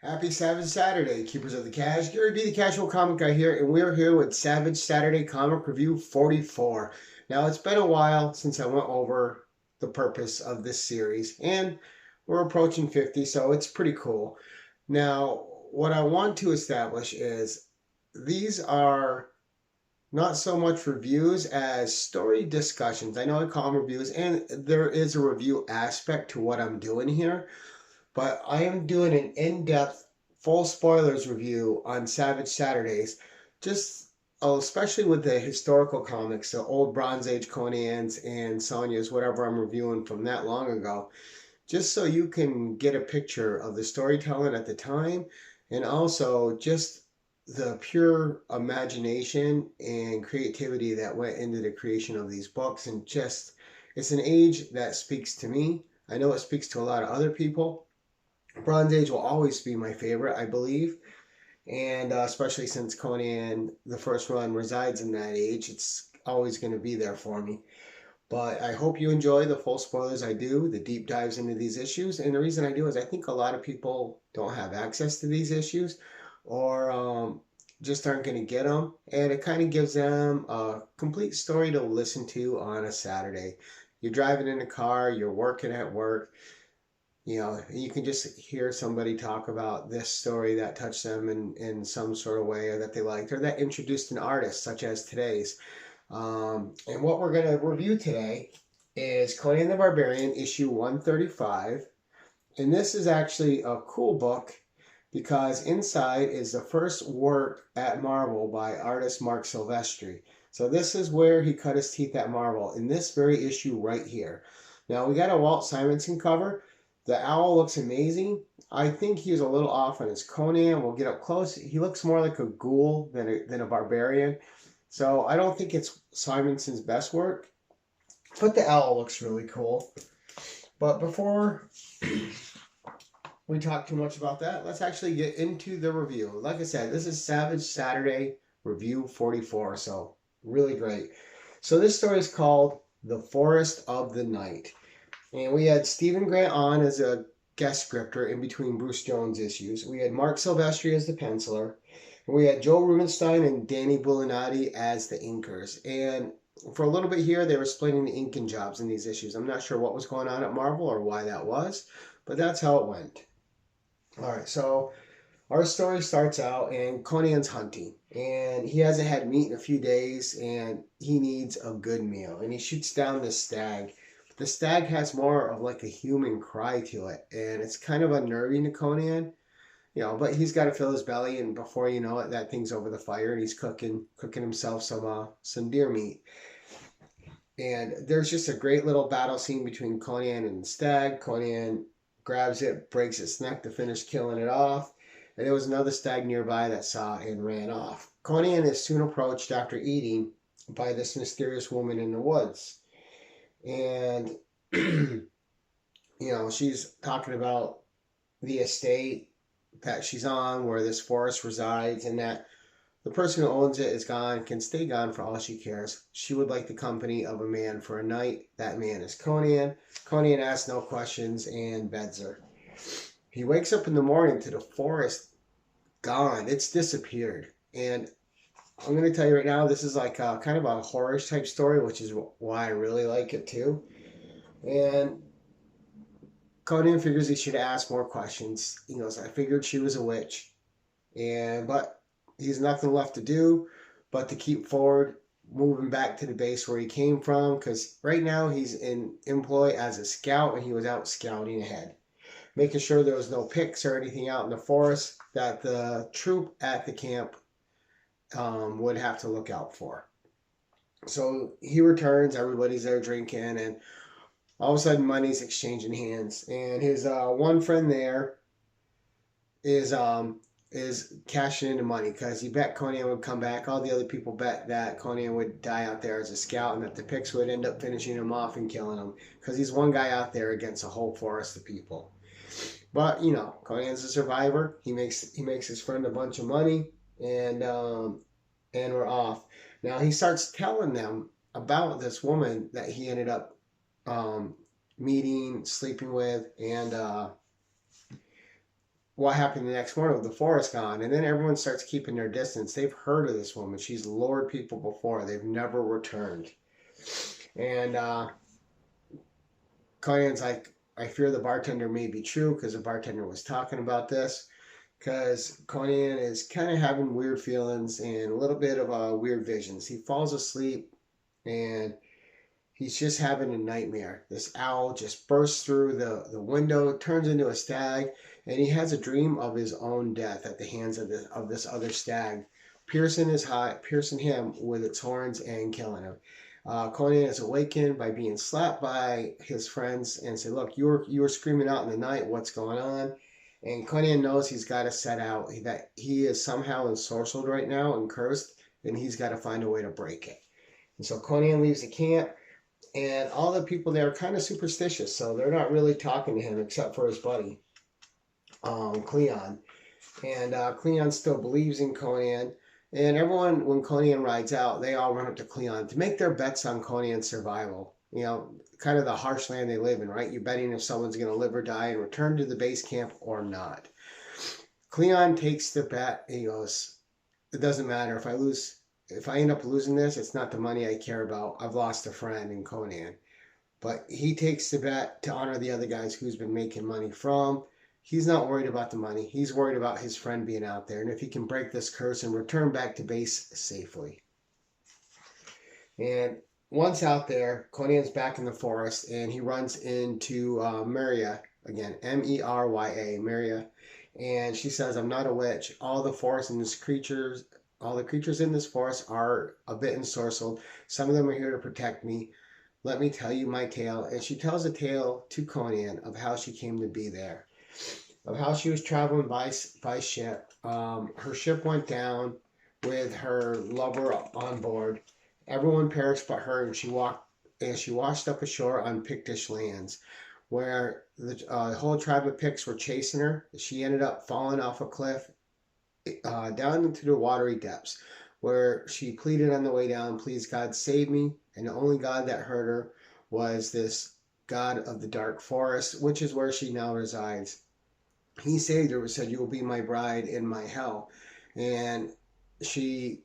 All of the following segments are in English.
Happy Savage Saturday, Keepers of the Cash. Gary B, the Casual Comic Guy here, and we're here with Savage Saturday Comic Review 44. Now, it's been a while since I went over the purpose of this series, and we're approaching 50, so it's pretty cool. Now, what I want to establish is these are not so much reviews as story discussions. I know I call them reviews, and there is a review aspect to what I'm doing here, but I am doing an in-depth, full spoilers review on Savage Saturdays, just especially with the historical comics, the old Bronze Age Conans and Sonya's, whatever I'm reviewing from that long ago, just so you can get a picture of the storytelling at the time, and also just the pure imagination and creativity that went into the creation of these books. And just, it's an age that speaks to me. I know it speaks to a lot of other people. Bronze Age will always be my favorite, I believe, and especially since Conan, the first run, resides in that age, it's always going to be there for me. But I hope you enjoy the full spoilers I do, the deep dives into these issues. And the reason I do is I think a lot of people don't have access to these issues, or just aren't going to get them. And it kind of gives them a complete story to listen to on a Saturday. You're driving in a car, you're working at work, you can just hear somebody talk about this story that touched them in some sort of way, or that they liked, or that introduced an artist, such as today's. And what we're going to review today is Conan the Barbarian, issue 135. And this is actually a cool book because inside is the first work at Marvel by artist Marc Silvestri. So this is where he cut his teeth at Marvel, in this very issue right here. Now, we got a Walt Simonson cover. The owl looks amazing. I think he's a little off on his Conan. We'll get up close. He looks more like a ghoul than a barbarian. So I don't think it's Simonson's best work. But the owl looks really cool. But before we talk too much about that, let's actually get into the review. Like I said, this is Savage Saturday Review 44. So really great. So this story is called The Forest of the Night. And we had Stephen Grant on as a guest scripter in between Bruce Jones issues. We had Marc Silvestri as the penciler. And we had Joe Rubinstein and Danny Bulanati as the inkers. And for a little bit here, they were splitting the inking jobs in these issues. I'm not sure what was going on at Marvel or why that was, but that's how it went. All right, so our story starts out, and Conan's hunting. And he hasn't had meat in a few days, and he needs a good meal. And he shoots down this stag. The stag has more of like a human cry to it, and it's kind of unnerving to Conan, but he's got to fill his belly, and before you know it, that thing's over the fire, and he's cooking himself some deer meat. And there's just a great little battle scene between Conan and the stag. Conan grabs it, breaks its neck to finish killing it off, and there was another stag nearby that saw and ran off. Conan is soon approached after eating by this mysterious woman in the woods. And she's talking about the estate that she's on, where this forest resides, and that the person who owns it is gone, can stay gone for all she cares. She would like the company of a man for a night. That man is Conan. Conan asks no questions and beds her. He wakes up in the morning to the forest gone. It's disappeared. And I'm going to tell you right now, this is like kind of a horror type story, which is why I really like it too. And Conan figures he should ask more questions. He goes, I figured she was a witch. But he's nothing left to do but to keep forward, moving back to the base where he came from, because right now he's in employ as a scout, and he was out scouting ahead, making sure there was no picks or anything out in the forest that the troop at the camp would have to look out for. So he returns, everybody's there drinking, and all of a sudden money's exchanging hands. And his one friend there is cashing in the money because he bet Conan would come back. All the other people bet that Conan would die out there as a scout, and that the Picts would end up finishing him off and killing him, because he's one guy out there against a whole forest of people. But Conan's a survivor. He makes his friend a bunch of money, and and were off. Now he starts telling them about this woman that he ended up um, meeting, sleeping with, and what happened the next morning with the forest gone. And then everyone starts keeping their distance. They've heard of this woman. She's lured people before. They've never returned. And Conan's like, I fear the bartender may be true because the bartender was talking about this. Because Conan is kind of having weird feelings and a little bit of weird visions. He falls asleep and he's just having a nightmare. This owl just bursts through the window, turns into a stag, and he has a dream of his own death at the hands of this other stag, piercing him with its horns and killing him. Conan is awakened by being slapped by his friends and say, "Look, you were screaming out in the night. What's going on?" And Conan knows he's got to set out that he is somehow ensorcelled right now and cursed, and he's got to find a way to break it. And so Conan leaves the camp, and all the people there are kind of superstitious, so they're not really talking to him except for his buddy, Cleon. And Cleon still believes in Conan. And everyone, when Conan rides out, they all run up to Cleon to make their bets on Conan's survival. You know, kind of the harsh land they live in, right? You're betting if someone's going to live or die and return to the base camp or not. Cleon takes the bet. He goes, it doesn't matter if I lose. If I end up losing this, it's not the money I care about. I've lost a friend in Conan. But he takes the bet to honor the other guys who's been making money from. He's not worried about the money. He's worried about his friend being out there and if he can break this curse and return back to base safely. And once out there, Conan's back in the forest and he runs into Merya again, Merya, Merya. And she says, I'm not a witch. All the creatures in this forest are a bit ensorcelled. Some of them are here to protect me. Let me tell you my tale. And she tells a tale to Conan of how she came to be there, of how she was traveling by ship. Her ship went down with her lover on board. Everyone perished but her, and she washed up ashore on Pictish lands, where the whole tribe of Picts were chasing her. She ended up falling off a cliff down into the watery depths, where she pleaded on the way down, please God save me. And the only God that heard her was this God of the dark forest, which is where she now resides. He saved her and said, you will be my bride in my hell. And she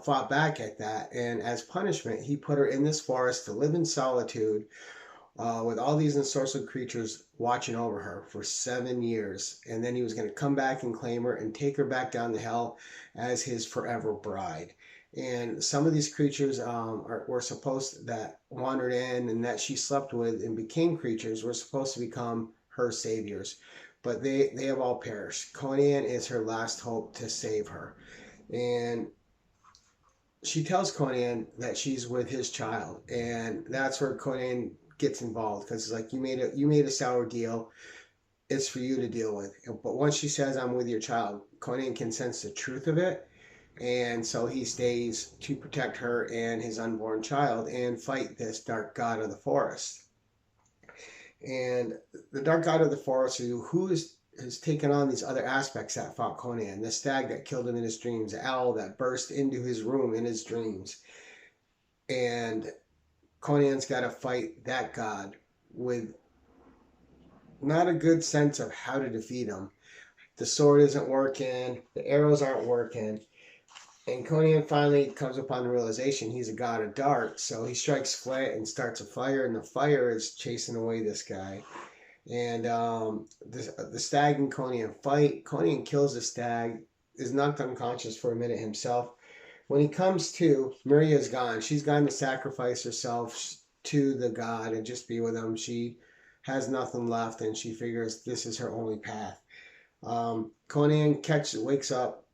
fought back at that. And as punishment, he put her in this forest to live in solitude with all these ensorcelled creatures watching over her for 7 years. And then he was going to come back and claim her and take her back down to hell as his forever bride. And some of these creatures were supposed that wandered in and that she slept with and became creatures were supposed to become her saviors. But they have all perished. Conan is her last hope to save her. And she tells Conan that she's with his child. And that's where Conan gets involved because it's like, you made a sour deal. It's for you to deal with. But once she says, I'm with your child, Conan can sense the truth of it. And so he stays to protect her and his unborn child and fight this dark god of the forest. And the dark god of the forest, who has taken on these other aspects that fought Conan, the stag that killed him in his dreams, the owl that burst into his room in his dreams. And Conan's got to fight that god with not a good sense of how to defeat him. The sword isn't working, the arrows aren't working. And Conan finally comes upon the realization he's a god of dark, so he strikes flat and starts a fire, and the fire is chasing away this guy. And the stag and Conan fight. Conan kills the stag, is knocked unconscious for a minute himself. When he comes to, Merya is gone. She's gone to sacrifice herself to the god and just be with him. She has nothing left, and she figures this is her only path. Conan wakes up,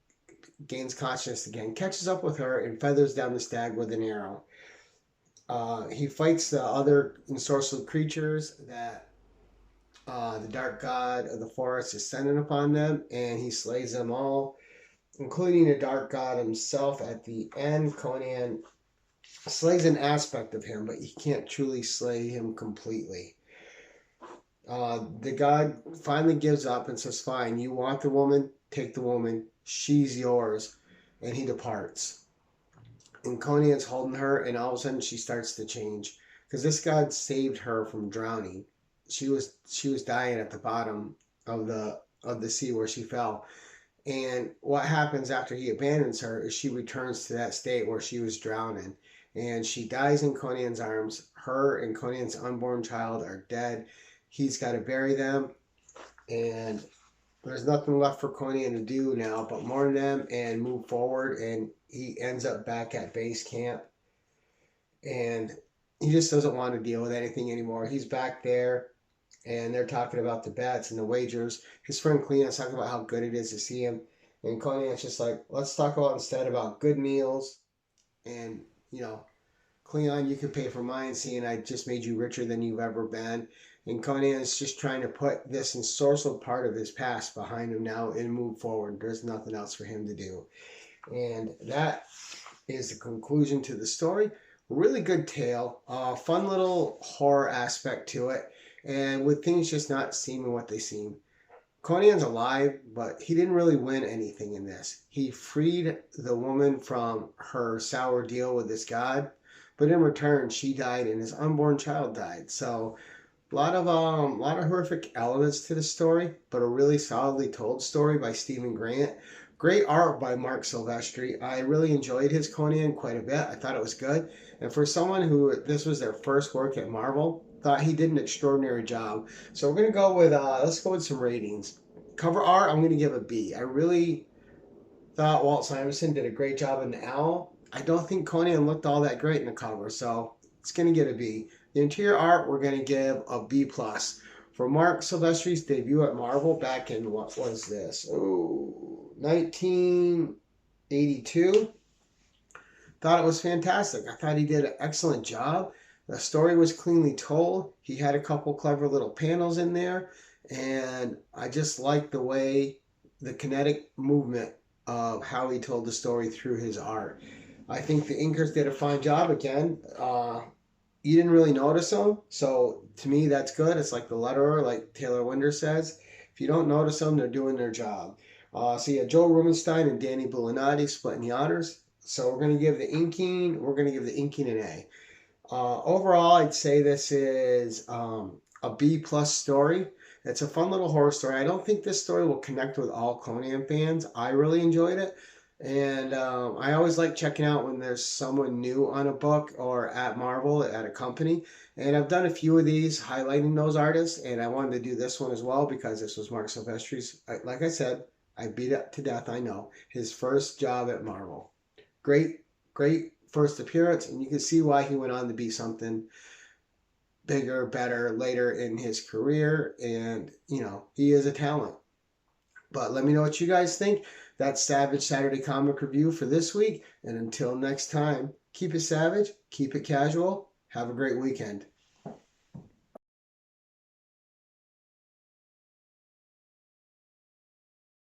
gains consciousness again, catches up with her, and feathers down the stag with an arrow. He fights the other ensorcelled creatures that the dark god of the forest is sending upon them, and he slays them all, including the dark god himself. At the end, Conan slays an aspect of him, but he can't truly slay him completely. The god finally gives up and says, fine, you want the woman, take the woman, she's yours. and he departs. And Conan's holding her, and all of a sudden she starts to change because this god saved her from drowning. She was dying at the bottom of the sea where she fell. And what happens after he abandons her is she returns to that state where she was drowning. And she dies in Conan's arms. Her and Conan's unborn child are dead. He's got to bury them. And there's nothing left for Conan to do now but mourn them and move forward. And he ends up back at base camp. And he just doesn't want to deal with anything anymore. He's back there and they're talking about the bets and the wagers. His friend Cleon's talking about how good it is to see him. And Conan's just like, let's talk about instead about good meals. And, Cleon, you can pay for mine, seeing I just made you richer than you've ever been. And Conan's just trying to put this ensorcelled part of his past behind him now and move forward. There's nothing else for him to do. And that is the conclusion to the story. Really good tale. Fun little horror aspect to it. And with things just not seeming what they seem. Conan's alive, but he didn't really win anything in this. He freed the woman from her sour deal with this god, but in return, she died and his unborn child died. So a lot of horrific elements to the story, but a really solidly told story by Stephen Grant. Great art by Marc Silvestri. I really enjoyed his Conan quite a bit. I thought it was good. And for someone who this was their first work at Marvel, thought he did an extraordinary job. So we're going to go with, let's go with some ratings. Cover art, I'm going to give a B. I really thought Walt Simonson did a great job in The Owl. I don't think Conan looked all that great in the cover, so it's going to get a B. The interior art, we're going to give a B+. For Marc Silvestri's debut at Marvel back in, what was this? 1982. Thought it was fantastic. I thought he did an excellent job. The story was cleanly told. He had a couple clever little panels in there. And I just liked the way, the kinetic movement of how he told the story through his art. I think the inkers did a fine job again. You didn't really notice them, so to me that's good. It's like the letterer, like Taylor Winder says. If you don't notice them, they're doing their job. So yeah, Joe Rubenstein and Danny Bulinati splitting the honors. So we're going to give the inking an A. Overall, I'd say this is a B+ story. It's a fun little horror story. I don't think this story will connect with all Conan fans. I really enjoyed it. And I always like checking out when there's someone new on a book or at Marvel, at a company. And I've done a few of these highlighting those artists. And I wanted to do this one as well because this was Marc Silvestri's, like I said, I beat it to death, I know, his first job at Marvel. Great first appearance. And you can see why he went on to be something bigger, better later in his career. And, he is a talent. But let me know what you guys think. That's Savage Saturday Comic Review for this week. And until next time, keep it savage, keep it casual. Have a great weekend.